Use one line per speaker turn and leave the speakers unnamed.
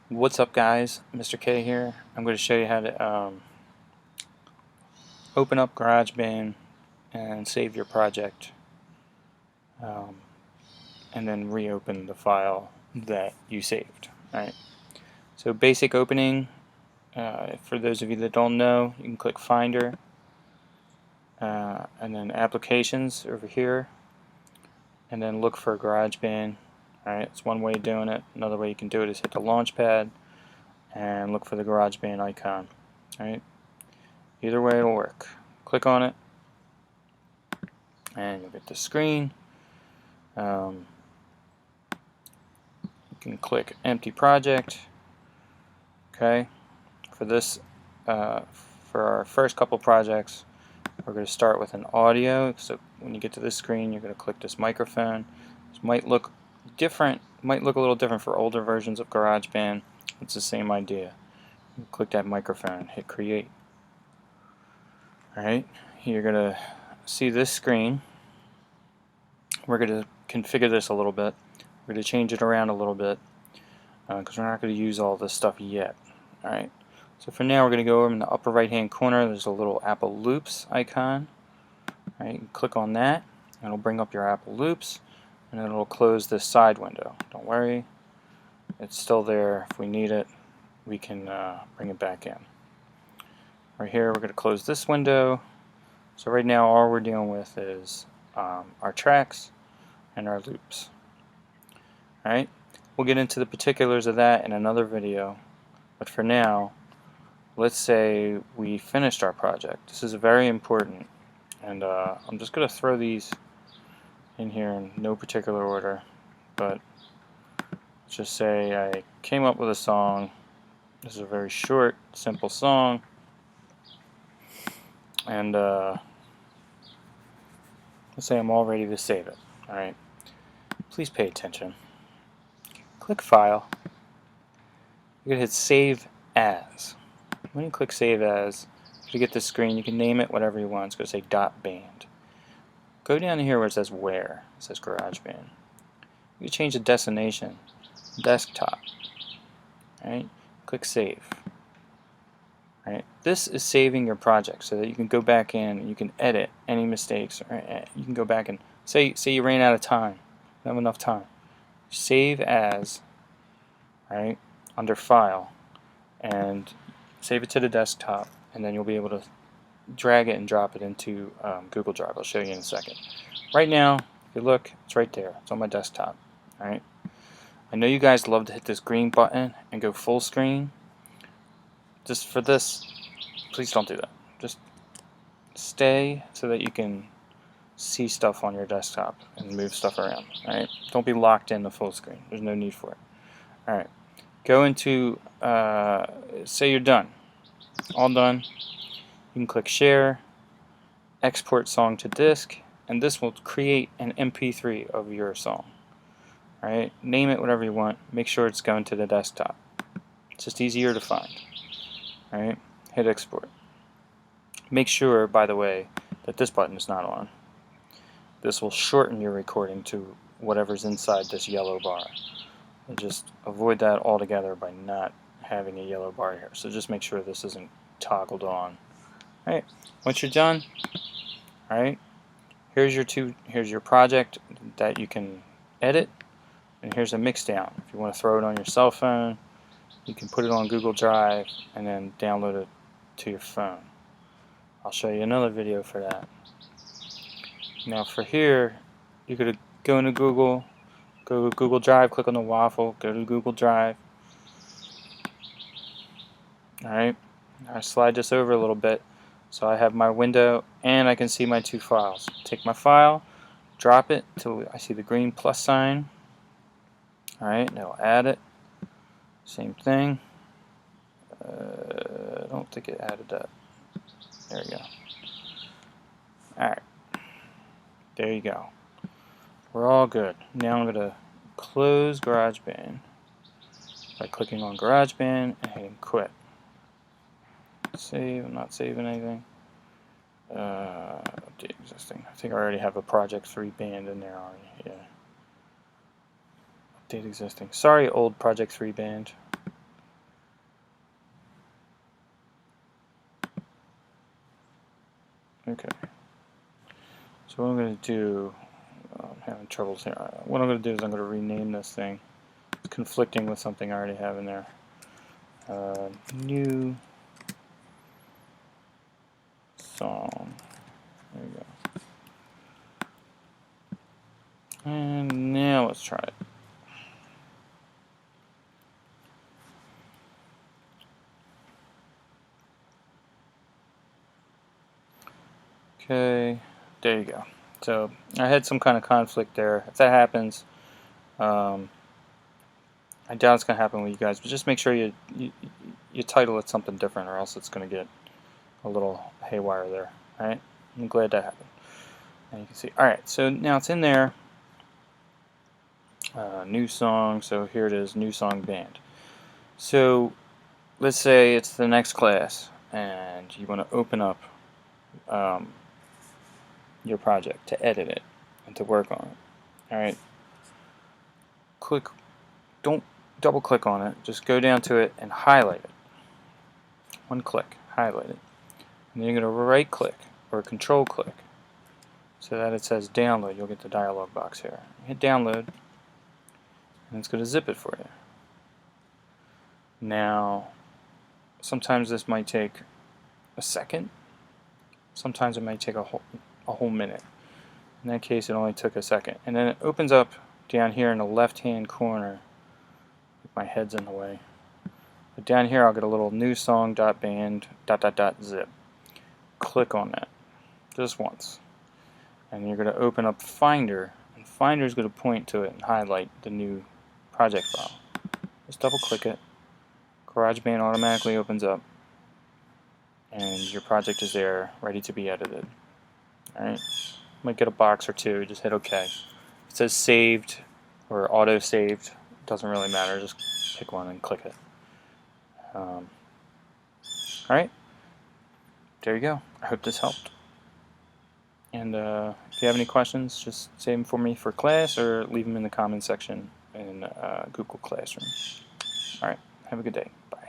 What's up, guys? Mr. K here. I'm going to show you how to open up GarageBand and save your project, um, and then reopen the file that you saved. Alright. So basic opening, for those of you that don't know, you can click Finder, and then Applications over here, and then look for GarageBand. Alright, it's one way of doing it. Another way you can do it is hit the Launchpad and look for the GarageBand icon. Alright. Either way it'll work. Click on it and you'll get the screen. You can click Empty Project. Okay. For this, for our first couple projects, we're going to start with an audio. So when you get to this screen, you're going to click this microphone. This might look different. Might look a little different for older versions of GarageBand. It's the same idea. You click that microphone, hit Create. Alright, you're going to see this screen. We're going to configure this a little bit. We're going to change it around a little bit because we're not going to use all this stuff yet. Alright, so for now we're going to go over in the upper right hand corner. There's a little Apple Loops icon. Alright, you click on that and it'll bring up your Apple Loops, and then it'll close this side window. Don't worry, it's still there. If we need it, we can bring it back in. Right here we're going to close this window. So right now all we're dealing with is our tracks and our loops. Alright, we'll get into the particulars of that in another video, but for now, let's say we finished our project. This is very important, and I'm just going to throw these in here in no particular order, but let's just say I came up with a song. This is a very short, simple song, and let's say I'm all ready to save it. Alright, please pay attention. Click File. You're going to hit Save As. When you click Save As, you get this screen. You can name it whatever you want. It's going to say .band. Go down here where it says Where. It says GarageBand. You can change the destination. Desktop. Alright, click Save. Alright, this is saving your project so that you can go back in and you can edit any mistakes. Or you can go back and say you ran out of time. You don't have enough time. Save As. Alright, under File, and save it to the desktop, and then you'll be able to drag it and drop it into Google Drive. I'll show you in a second. Right now, if you look, it's right there. It's on my desktop. Alright, I know you guys love to hit this green button and go full screen. Just for this, please don't do that. Just stay so that you can see stuff on your desktop and move stuff around. Alright, don't be locked in the full screen. There's no need for it. Alright, go into, say you're done. All done. You can click Share, Export Song to Disk, and this will create an MP3 of your song. Alright, name it whatever you want. Make sure it's going to the desktop. It's just easier to find. Alright, hit Export. Make sure, by the way, that this button is not on. This will shorten your recording to whatever's inside this yellow bar. And just avoid that altogether by not having a yellow bar here. So just make sure this isn't toggled on. Alright, once you're done, alright, here's your project that you can edit, and here's a mix down. If you want to throw it on your cell phone, you can put it on Google Drive and then download it to your phone. I'll show you another video for that. Now for here, you're going to go into Google, go to Google Drive, click on the waffle, go to Google Drive. Alright, I slide this over a little bit so I have my window and I can see my two files. Take my file, drop it till I see the green plus sign. Alright, now I'll add it. Same thing. I don't think it added that. There we go. Alright, there you go. We're all good. Now I'm going to close GarageBand by clicking on GarageBand and hitting Quit. Save. I'm not saving anything. Update existing. I think I already have a Project 3 band in there already. Yeah. Update existing. Sorry, old Project 3 band. Okay. So what I'm going to do, I'm having troubles here. What I'm going to do is I'm going to rename this thing. It's conflicting with something I already have in there. New song. There we go. And now let's try it. Okay, there you go. So I had some kind of conflict there. If that happens, I doubt it's going to happen with you guys, but just make sure you title it something different, or else it's going to get a little haywire there. All right, I'm glad that happened. And you can see, all right, so now it's in there. New song, so here it is, new song band. So let's say it's the next class, and you want to open up your project to edit it and to work on it. All right, click. Don't double click on it. Just go down to it and highlight it. One click, highlight it, and then you're going to right click or control click so that it says download. You'll get the dialog box here. Hit download, and it's going to zip it for you. Now, sometimes this might take a second. Sometimes it might take a whole minute. In that case, it only took a second. And then it opens up down here in the left-hand corner. My head's in the way. But down here, I'll get a little new song.band ... zip. Click on that just once, and you're going to open up Finder, and Finder is going to point to it and highlight the new project file. Just double click it. GarageBand automatically opens up, and your project is there, ready to be edited. Alright, might get a box or two, just hit OK. It says saved or auto saved, doesn't really matter, just pick one and click it. Alright, there you go. I hope this helped. And if you have any questions, just save them for me for class or leave them in the comment section in Google Classroom. Alright, have a good day. Bye.